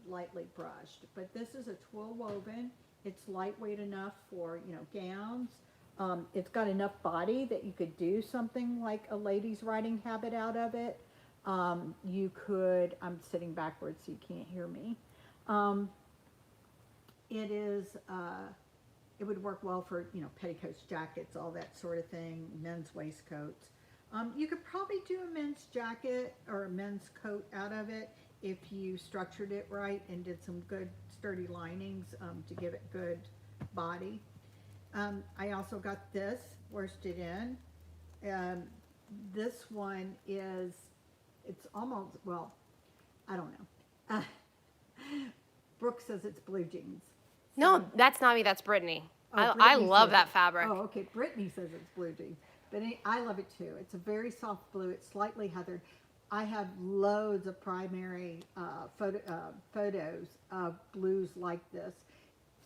lightly brushed. But this is a twill woven. It's lightweight enough for, gowns. It's got enough body that you could do something like a lady's riding habit out of it. You could, I'm sitting backwards so you can't hear me. It would work well for, petticoats, jackets, all that sort of thing, men's waistcoats. You could probably do a men's jacket or a men's coat out of it if you structured it right and did some good sturdy linings to give it good body. I also got this worsted in. This one is, it's almost, well, I don't know. Brooke says it's blue jeans. No, that's not me. That's Brittany. Oh, I Brittany love says that it. fabric. Oh, okay. Brittany says it's blue jeans. But I love it too. It's a very soft blue. It's slightly heathered. I have loads of primary photos of blues like this.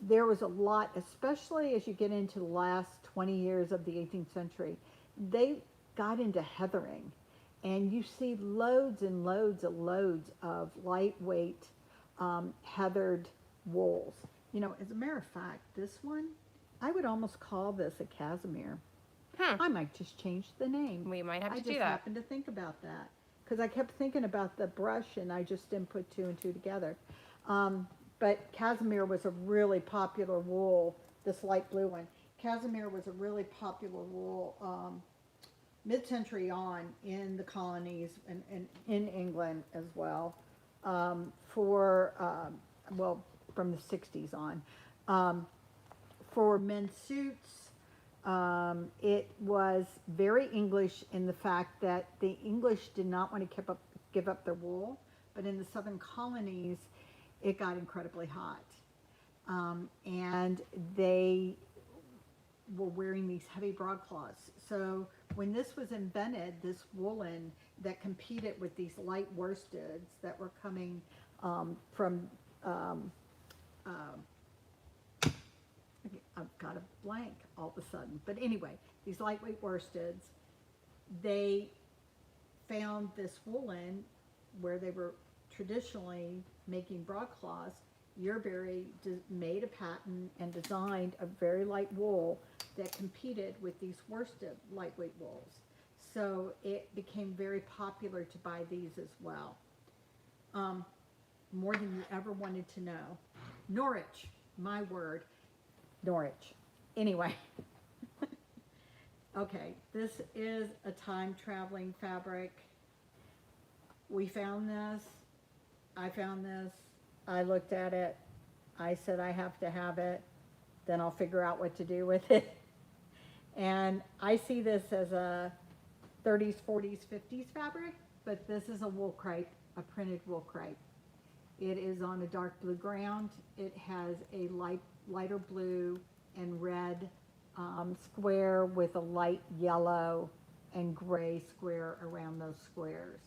There was a lot, especially as you get into the last 20 years of the 18th century, they got into heathering. And you see loads and loads of lightweight heathered wools. As a matter of fact, this one, I would almost call this a cashmere. I might just change the name. We might have to do that. I just happened to think about that because I kept thinking about the brush and I just didn't put two and two together. But cashmere was a really popular wool, this light blue one. Cashmere was a really popular wool mid-century on in the colonies and in England as well from the 60s on. For men's suits, it was very English in the fact that the English did not want to give up their wool, but in the southern colonies, it got incredibly hot. And they were wearing these heavy broadcloths. So when this was invented, this woolen that competed with these light worsteds that were coming from I've got a blank all of a sudden. But anyway, these lightweight worsteds they found this woolen where they were traditionally making broadcloths. Yearberry made a patent and designed a very light wool that competed with these worsted lightweight wools. So it became very popular to buy these as well. More than you ever wanted to know. Norwich, my word, Norwich. Anyway, okay, this is a time traveling fabric. We found this. I found this. I looked at it. I said I have to have it. Then I'll figure out what to do with it. And I see this as a 30s, 40s, 50s fabric, but this is a wool crepe, a printed wool crepe. It is on a dark blue ground. It has a lighter blue and red square with a light yellow and gray square around those squares.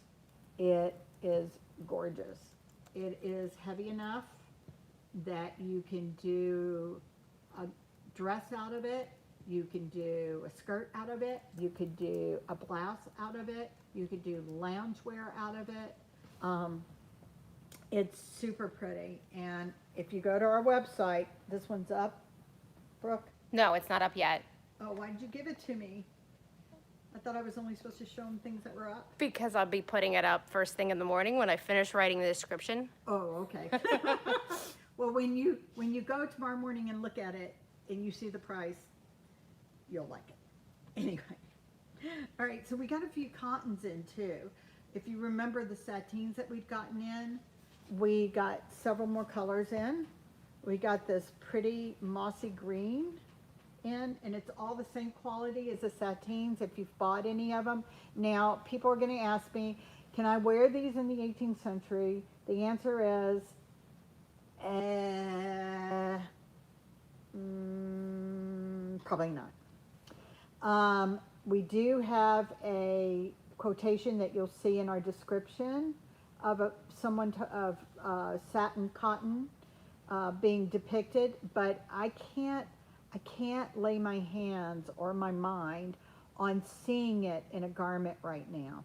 It is gorgeous. It is heavy enough that you can do a dress out of it. You can do a skirt out of it. You could do a blouse out of it. You could do loungewear out of it. It's super pretty. And if you go to our website, this one's up. Brooke? No, it's not up yet. Oh, why did you give it to me? I thought I was only supposed to show them things that were up. Because I'll be putting it up first thing in the morning when I finish writing the description. Oh, okay. Well, when you go tomorrow morning and look at it and you see the price, you'll like it. Anyway. All right, so we got a few cottons in too. If you remember the sateens that we'd gotten in, we got several more colors in. We got this pretty mossy green in, and it's all the same quality as the sateens if you've bought any of them. Now, people are going to ask me, can I wear these in the 18th century? The answer is, probably not. We do have a quotation that you'll see in our description of satin cotton being depicted, but I can't lay my hands or my mind on seeing it in a garment right now.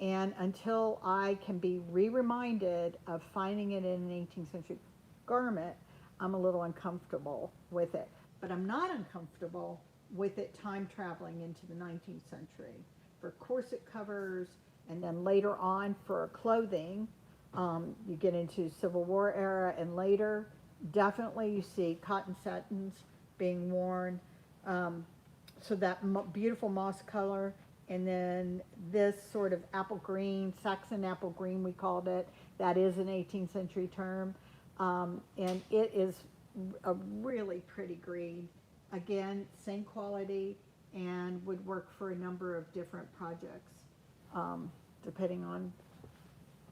And until I can be re-reminded of finding it in an 18th century garment, I'm a little uncomfortable with it. But I'm not uncomfortable with it time traveling into the 19th century for corset covers, and then later on for clothing. You get into Civil War era and later. Definitely you see cotton satins being worn. So that beautiful moss color, and then this sort of apple green, Saxon apple green we called it, that is an 18th century term. And it is a really pretty green. Again, same quality and would work for a number of different projects, depending on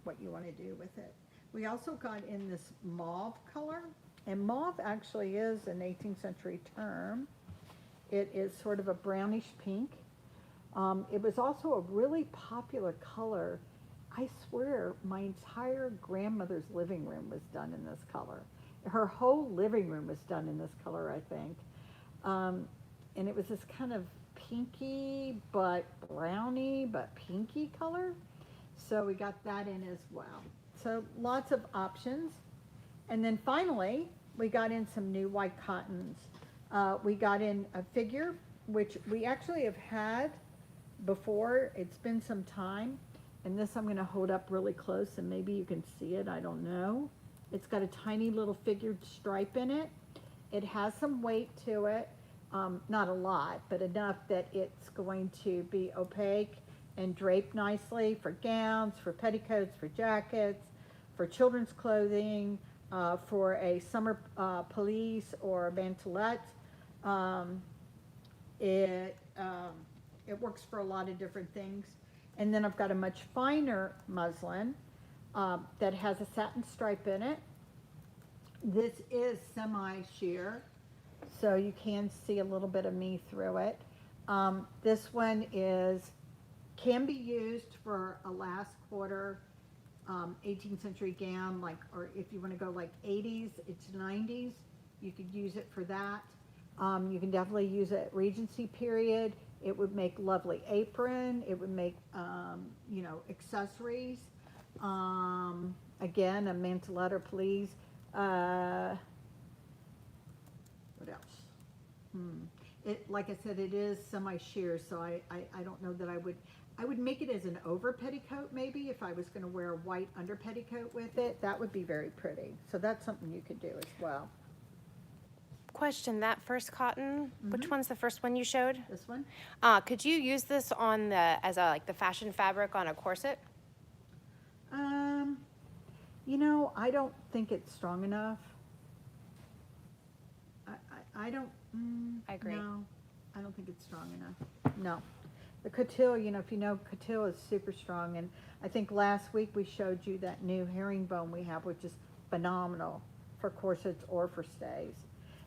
what you want to do with it. We also got in this mauve color, and mauve actually is an 18th century term. It is sort of a brownish pink. It was also a really popular color. I swear my entire grandmother's living room was done in this color. Her whole living room was done in this color, I think. And it was this kind of pinky but browny but pinky color. So we got that in as well. So lots of options. And then finally, we got in some new white cottons. We got in a figure, which we actually have had before. It's been some time. And this I'm going to hold up really close and maybe you can see it. I don't know. It's got a tiny little figured stripe in it. It has some weight to it. Not a lot, but enough that it's going to be opaque and draped nicely for gowns, for petticoats, for jackets, for children's clothing, for a summer pelisse or a mantelette. It works for a lot of different things. And then I've got a much finer muslin that has a satin stripe in it. This is semi-sheer, so you can see a little bit of me through it. This one can be used for a last quarter 18th century gown, like, or if you want to go like 80s, it's 90s, you could use it for that. You can definitely use it Regency period. It would make lovely apron. It would make, you know, accessories. Again, a manteletta, please. What else? It, like I said, it is semi-sheer, so I don't know that I would make it as an over petticoat maybe if I was going to wear a white under petticoat with it. That would be very pretty. So that's something you could do as well. Question, that first cotton, which one's the first one you showed? This one? Could you use this on as a, like the fashion fabric on a corset? You know, I don't think it's strong enough. I don't, I agree. No, I don't think it's strong enough. No. The couture, you know, if you know, couture is super strong. And I think last week we showed you that new herringbone we have, which is phenomenal for corsets or for stays.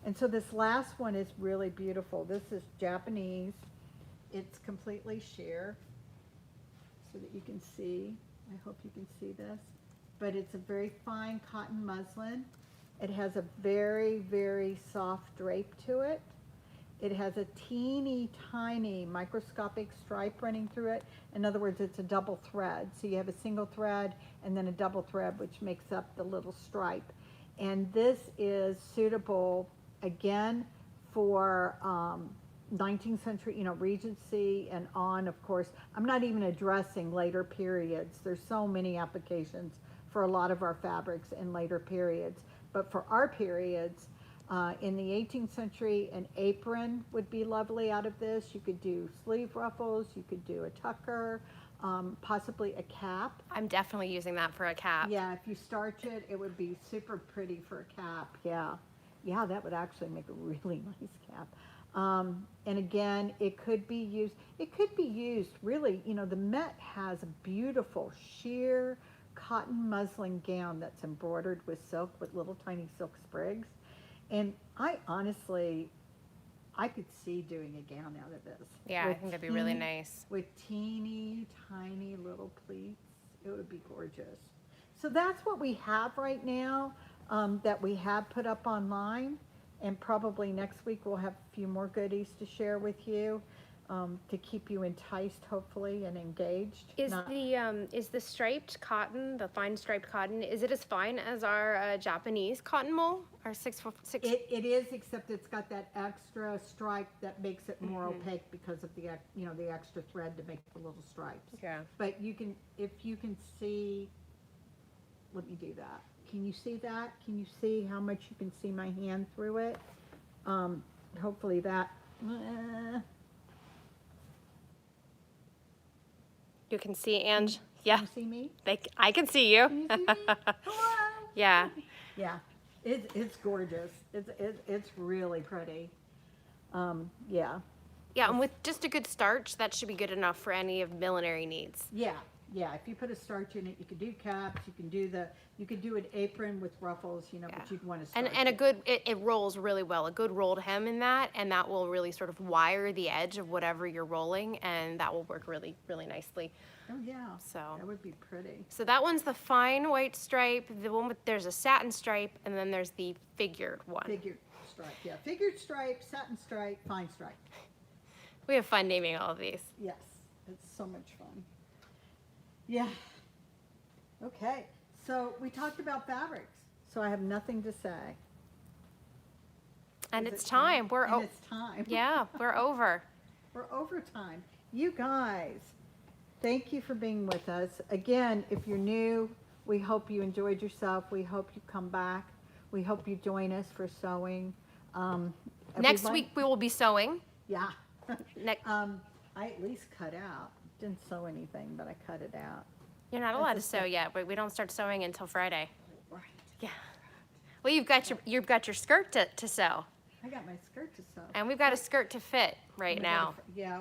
And so this last one is really beautiful. This is Japanese. It's completely sheer so that you can see. I hope you can see this. But it's a very fine cotton muslin. It has a very, very soft drape to it. It has a teeny tiny microscopic stripe running through it. In other words, it's a double thread. So you have a single thread and then a double thread, which makes up the little stripe. And this is suitable, again, for 19th century, you know, Regency and on, of course. I'm not even addressing later periods. There's so many applications for a lot of our fabrics in later periods. But for our periods, in the 18th century, an apron would be lovely out of this. You could do sleeve ruffles, you could do a tucker, possibly a cap. I'm definitely using that for a cap. Yeah, if you starch it, it would be super pretty for a cap. Yeah, yeah, that would actually make a really nice cap. And again, it could be used. It could be used really. You know, the Met has a beautiful sheer cotton muslin gown that's embroidered with silk with little tiny silk sprigs. And I honestly, I could see doing a gown out of this. Yeah, I think that'd be really nice. With teeny tiny little pleats. It would be gorgeous. So that's what we have right now, that we have put up online. And probably next week we'll have a few more goodies to share with you, to keep you enticed, hopefully, and engaged. Is the striped cotton, the fine striped cotton, is it as fine as our Japanese cotton wool? Our 646? It is, except it's got that extra stripe that makes it more opaque because of the, you know, the extra thread to make the little stripes. Yeah. But you can, if you can see, let me do that. Can you see that? Can you see how much you can see my hand through it? Hopefully that. You can see, Ange. Yeah. Can you see me? I can see you. Can you see me? Hello. Yeah. Yeah. It's gorgeous. It's really pretty. Yeah. Yeah, and with just a good starch, that should be good enough for any of millinery needs. Yeah. Yeah, if you put a starch in it, you could do caps. You could do an apron with ruffles, you know, Yeah. but you'd want to starch And a good, it rolls really well. A good rolled hem in that, and that will really sort of wire the edge of whatever you're rolling, and that will work really, really nicely. Oh yeah. So That would be pretty. So that one's the fine white stripe. The one with, there's a satin stripe, and then there's the figured one. Figured stripe, yeah. Figured stripe, satin stripe, fine stripe. We have fun naming all of these. Yes, it's so much fun. Yeah. Okay, so we talked about fabrics, so I have nothing to say. And Is it's it time. And it's time. Yeah, we're over. We're overtime. You guys, thank you for being with us. Again, if you're new, we hope you enjoyed yourself. We hope you come back. We hope you join us for sewing. Next everyone- week we will be sewing. Yeah. Next, I at least cut out. Didn't sew anything, but I cut it out. you're not that's allowed a to sew yet, but we don't start sewing until Friday. Right. Yeah. Well, you've got your skirt to sew, I got my skirt to sew. and we've got a skirt to fit right And I now. gotta yeah,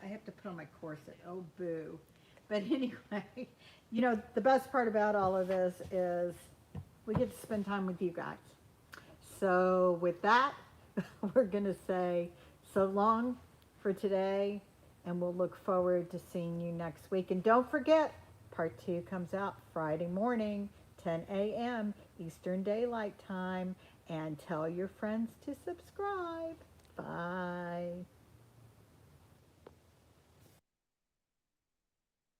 I have to put on my corset. Oh, boo. But anyway, you know, the best part about all of this is we get to spend time with you guys. So with that, we're going to say so long for today, and we'll look forward to seeing you next week. And don't forget, part 2 comes out Friday morning, 10 a.m. Eastern Daylight Time. And tell your friends to subscribe. Bye.